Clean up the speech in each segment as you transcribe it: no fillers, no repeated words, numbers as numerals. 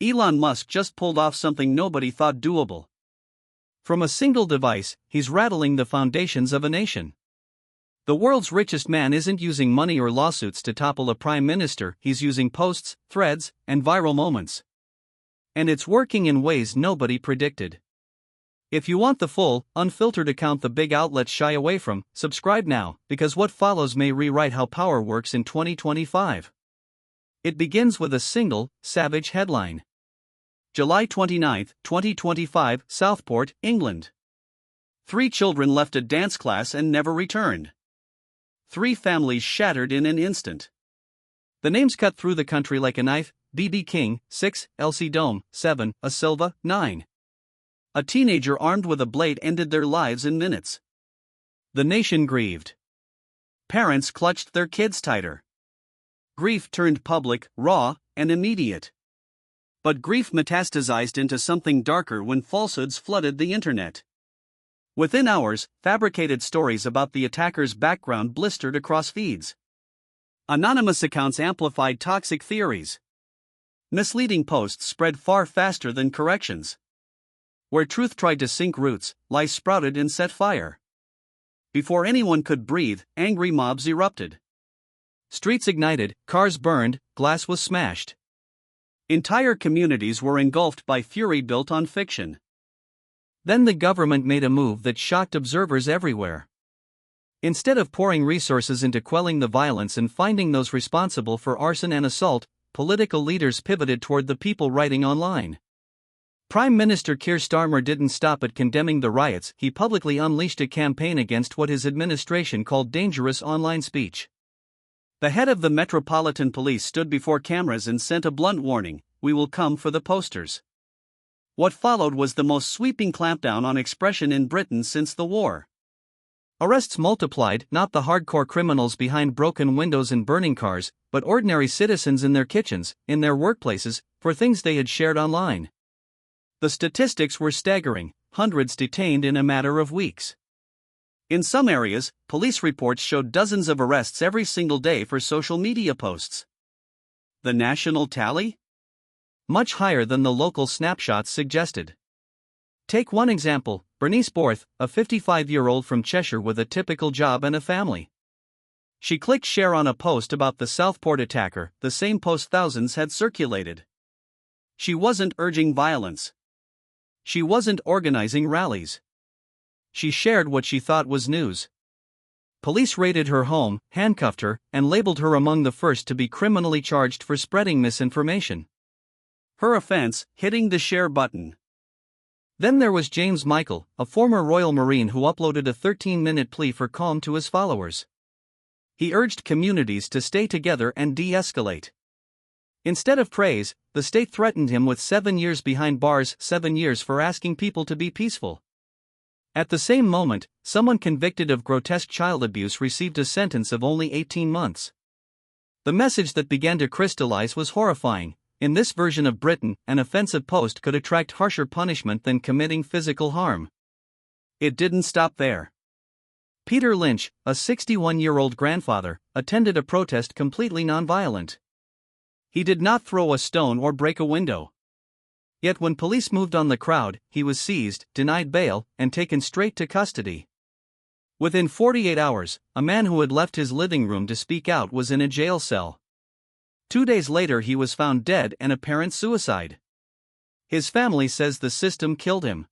Elon Musk just pulled off something nobody thought doable. From a single device, he's rattling the foundations of a nation. The world's richest man isn't using money or lawsuits to topple a prime minister, he's using posts, threads, and viral moments. And it's working in ways nobody predicted. If you want the full, unfiltered account the big outlets shy away from, subscribe now, because what follows may rewrite how power works in 2025. It begins with a single, savage headline. July 29, 2025, Southport, England. 3 children left a dance class and never returned. 3 families shattered in an instant. The names cut through the country like a knife: B.B. King, 6, Elsie Dome, 7, A Silva, 9. A teenager armed with a blade ended their lives in minutes. The nation grieved. Parents clutched their kids tighter. Grief turned public, raw, and immediate. But grief metastasized into something darker when falsehoods flooded the internet. Within hours, fabricated stories about the attacker's background blistered across feeds. Anonymous accounts amplified toxic theories. Misleading posts spread far faster than corrections. Where truth tried to sink roots, lies sprouted and set fire. Before anyone could breathe, angry mobs erupted. Streets ignited, cars burned, glass was smashed. Entire communities were engulfed by fury built on fiction. Then the government made a move that shocked observers everywhere. Instead of pouring resources into quelling the violence and finding those responsible for arson and assault, political leaders pivoted toward the people writing online. Prime Minister Keir Starmer didn't stop at condemning the riots, he publicly unleashed a campaign against what his administration called dangerous online speech. The head of the Metropolitan Police stood before cameras and sent a blunt warning: "We will come for the posters." What followed was the most sweeping clampdown on expression in Britain since the war. Arrests multiplied, not the hardcore criminals behind broken windows and burning cars, but ordinary citizens in their kitchens, in their workplaces, for things they had shared online. The statistics were staggering: hundreds detained in a matter of weeks. In some areas, police reports showed dozens of arrests every single day for social media posts. The national tally? Much higher than the local snapshots suggested. Take one example: Bernice Borth, a 55-year-old from Cheshire with a typical job and a family. She clicked share on a post about the Southport attacker, the same post thousands had circulated. She wasn't urging violence. She wasn't organizing rallies. She shared what she thought was news. Police raided her home, handcuffed her, and labeled her among the first to be criminally charged for spreading misinformation. Her offense: hitting the share button. Then there was James Michael, a former Royal Marine who uploaded a 13-minute plea for calm to his followers. He urged communities to stay together and de-escalate. Instead of praise, the state threatened him with 7 years behind bars, 7 years for asking people to be peaceful. At the same moment, someone convicted of grotesque child abuse received a sentence of only 18 months. The message that began to crystallize was horrifying: in this version of Britain, an offensive post could attract harsher punishment than committing physical harm. It didn't stop there. Peter Lynch, a 61-year-old grandfather, attended a protest completely nonviolent. He did not throw a stone or break a window. Yet when police moved on the crowd, he was seized, denied bail, and taken straight to custody. Within 48 hours, a man who had left his living room to speak out was in a jail cell. 2 days later he was found dead, an apparent suicide. His family says the system killed him.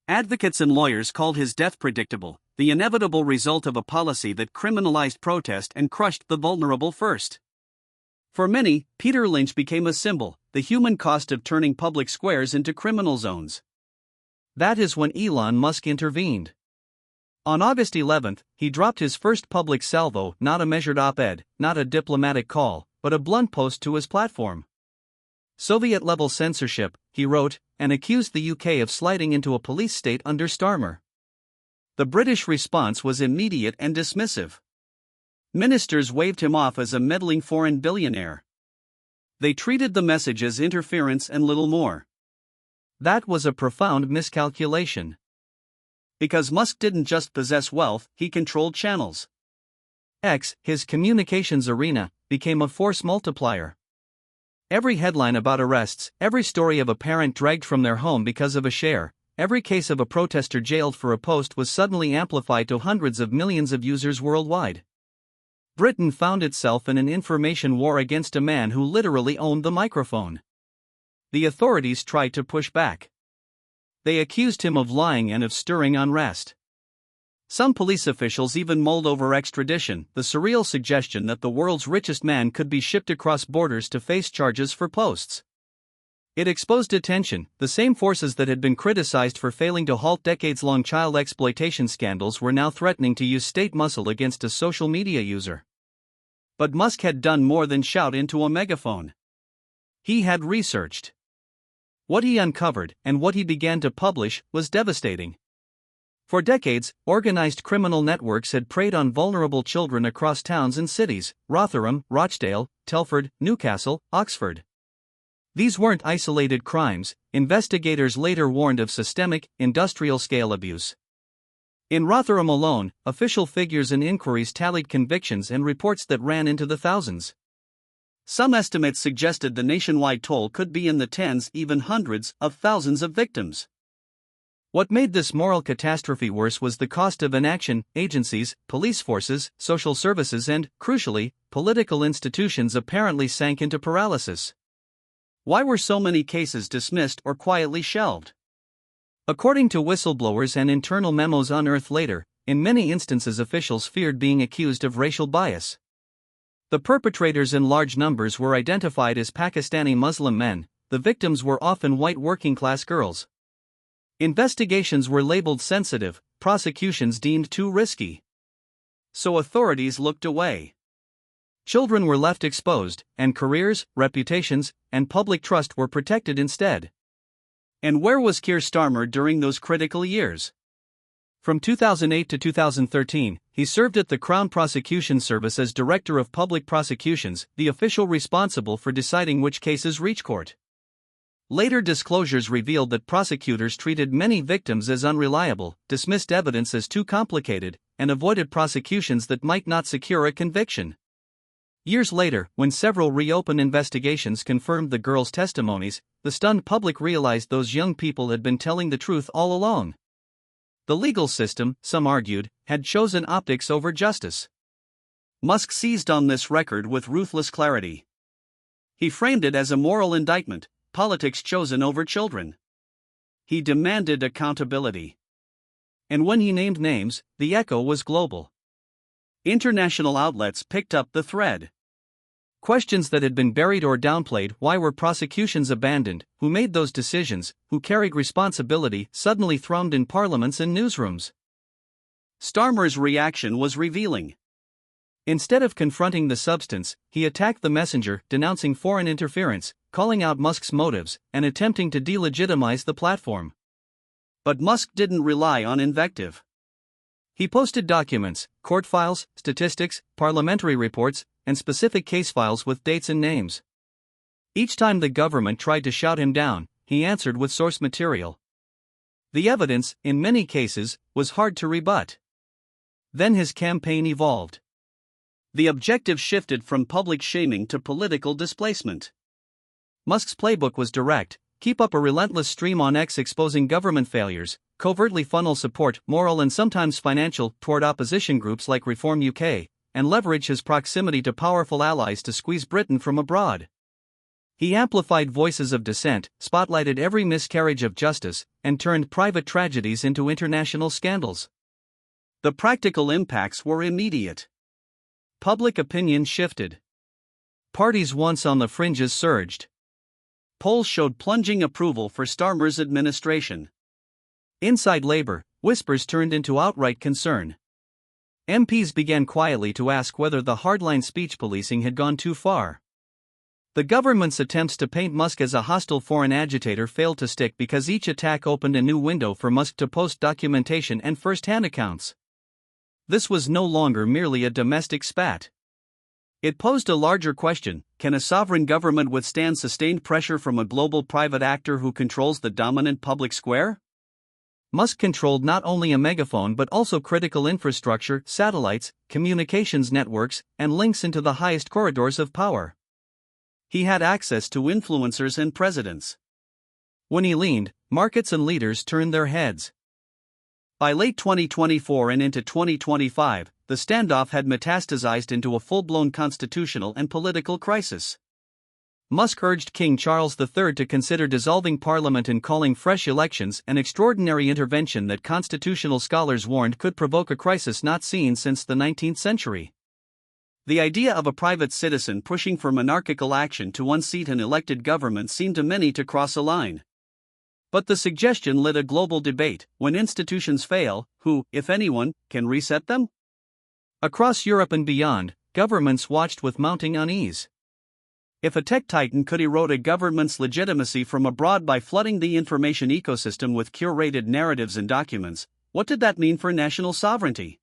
Advocates and lawyers called his death predictable, the inevitable result of a policy that criminalized protest and crushed the vulnerable first. For many, Peter Lynch became a symbol: the human cost of turning public squares into criminal zones. That is when Elon Musk intervened. On August 11, he dropped his first public salvo, not a measured op-ed, not a diplomatic call, but a blunt post to his platform. Soviet-level censorship, he wrote, and accused the UK of sliding into a police state under Starmer. The British response was immediate and dismissive. Ministers waved him off as a meddling foreign billionaire. They treated the message as interference and little more. That was a profound miscalculation. Because Musk didn't just possess wealth, he controlled channels. X, his communications arena, became a force multiplier. Every headline about arrests, every story of a parent dragged from their home because of a share, every case of a protester jailed for a post was suddenly amplified to hundreds of millions of users worldwide. Britain found itself in an information war against a man who literally owned the microphone. The authorities tried to push back. They accused him of lying and of stirring unrest. Some police officials even mulled over extradition, the surreal suggestion that the world's richest man could be shipped across borders to face charges for posts. It exposed attention. The same forces that had been criticized for failing to halt decades-long child exploitation scandals were now threatening to use state muscle against a social media user. But Musk had done more than shout into a megaphone. He had researched. What he uncovered, and what he began to publish, was devastating. For decades, organized criminal networks had preyed on vulnerable children across towns and cities: Rotherham, Rochdale, Telford, Newcastle, Oxford. These weren't isolated crimes. Investigators later warned of systemic, industrial-scale abuse. In Rotherham alone, official figures and inquiries tallied convictions and reports that ran into the thousands. Some estimates suggested the nationwide toll could be in the tens, even hundreds, of thousands of victims. What made this moral catastrophe worse was the cost of inaction. Agencies, police forces, social services and, crucially, political institutions apparently sank into paralysis. Why were so many cases dismissed or quietly shelved? According to whistleblowers and internal memos unearthed later, in many instances officials feared being accused of racial bias. The perpetrators in large numbers were identified as Pakistani Muslim men. The victims were often white working-class girls. Investigations were labeled sensitive, prosecutions deemed too risky. So authorities looked away. Children were left exposed, and careers, reputations, and public trust were protected instead. And where was Keir Starmer during those critical years? From 2008 to 2013, he served at the Crown Prosecution Service as Director of Public Prosecutions, the official responsible for deciding which cases reach court. Later disclosures revealed that prosecutors treated many victims as unreliable, dismissed evidence as too complicated, and avoided prosecutions that might not secure a conviction. Years later, when several reopened investigations confirmed the girls' testimonies, the stunned public realized those young people had been telling the truth all along. The legal system, some argued, had chosen optics over justice. Musk seized on this record with ruthless clarity. He framed it as a moral indictment: politics chosen over children. He demanded accountability. And when he named names, the echo was global. International outlets picked up the thread. Questions that had been buried or downplayed: why were prosecutions abandoned, who made those decisions, who carried responsibility, suddenly thrummed in parliaments and newsrooms. Starmer's reaction was revealing. Instead of confronting the substance, he attacked the messenger, denouncing foreign interference, calling out Musk's motives, and attempting to delegitimize the platform. But Musk didn't rely on invective. He posted documents, court files, statistics, parliamentary reports, and specific case files with dates and names. Each time the government tried to shout him down, he answered with source material. The evidence, in many cases, was hard to rebut. Then his campaign evolved. The objective shifted from public shaming to political displacement. Musk's playbook was direct: keep up a relentless stream on X exposing government failures, covertly funnel support, moral and sometimes financial, toward opposition groups like Reform UK, and leverage his proximity to powerful allies to squeeze Britain from abroad. He amplified voices of dissent, spotlighted every miscarriage of justice, and turned private tragedies into international scandals. The practical impacts were immediate. Public opinion shifted. Parties once on the fringes surged. Polls showed plunging approval for Starmer's administration. Inside Labour, whispers turned into outright concern. MPs began quietly to ask whether the hardline speech policing had gone too far. The government's attempts to paint Musk as a hostile foreign agitator failed to stick because each attack opened a new window for Musk to post documentation and first-hand accounts. This was no longer merely a domestic spat. It posed a larger question: can a sovereign government withstand sustained pressure from a global private actor who controls the dominant public square? Musk controlled not only a megaphone but also critical infrastructure, satellites, communications networks, and links into the highest corridors of power. He had access to influencers and presidents. When he leaned, markets and leaders turned their heads. By late 2024 and into 2025, the standoff had metastasized into a full-blown constitutional and political crisis. Musk urged King Charles III to consider dissolving parliament and calling fresh elections, an extraordinary intervention that constitutional scholars warned could provoke a crisis not seen since the 19th century. The idea of a private citizen pushing for monarchical action to unseat an elected government seemed to many to cross a line. But the suggestion lit a global debate. When institutions fail, who, if anyone, can reset them? Across Europe and beyond, governments watched with mounting unease. If a tech titan could erode a government's legitimacy from abroad by flooding the information ecosystem with curated narratives and documents, what did that mean for national sovereignty?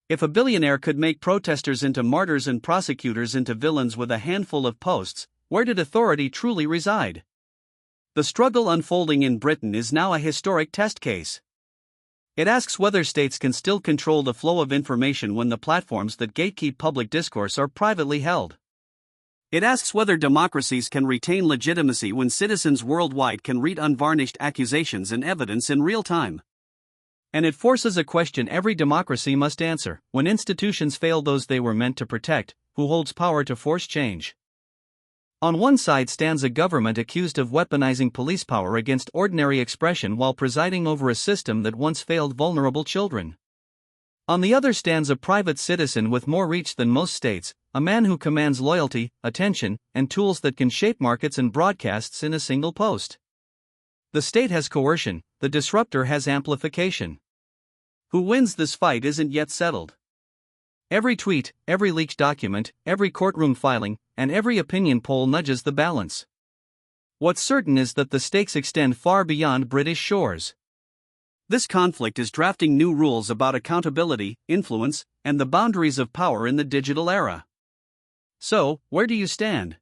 If a billionaire could make protesters into martyrs and prosecutors into villains with a handful of posts, where did authority truly reside? The struggle unfolding in Britain is now a historic test case. It asks whether states can still control the flow of information when the platforms that gatekeep public discourse are privately held. It asks whether democracies can retain legitimacy when citizens worldwide can read unvarnished accusations and evidence in real time. And it forces a question every democracy must answer: when institutions fail those they were meant to protect, who holds power to force change? On one side stands a government accused of weaponizing police power against ordinary expression while presiding over a system that once failed vulnerable children. On the other stands a private citizen with more reach than most states, a man who commands loyalty, attention, and tools that can shape markets and broadcasts in a single post. The state has coercion, the disruptor has amplification. Who wins this fight isn't yet settled. Every tweet, every leaked document, every courtroom filing, and every opinion poll nudges the balance. What's certain is that the stakes extend far beyond British shores. This conflict is drafting new rules about accountability, influence, and the boundaries of power in the digital era. So, where do you stand?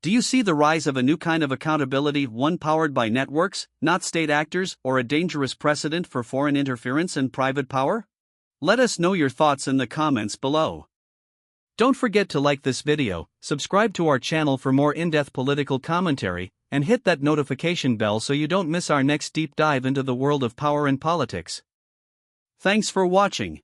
Do you see the rise of a new kind of accountability, one powered by networks, not state actors, or a dangerous precedent for foreign interference and private power? Let us know your thoughts in the comments below. Don't forget to like this video, subscribe to our channel for more in-depth political commentary, and hit that notification bell so you don't miss our next deep dive into the world of power and politics. Thanks for watching.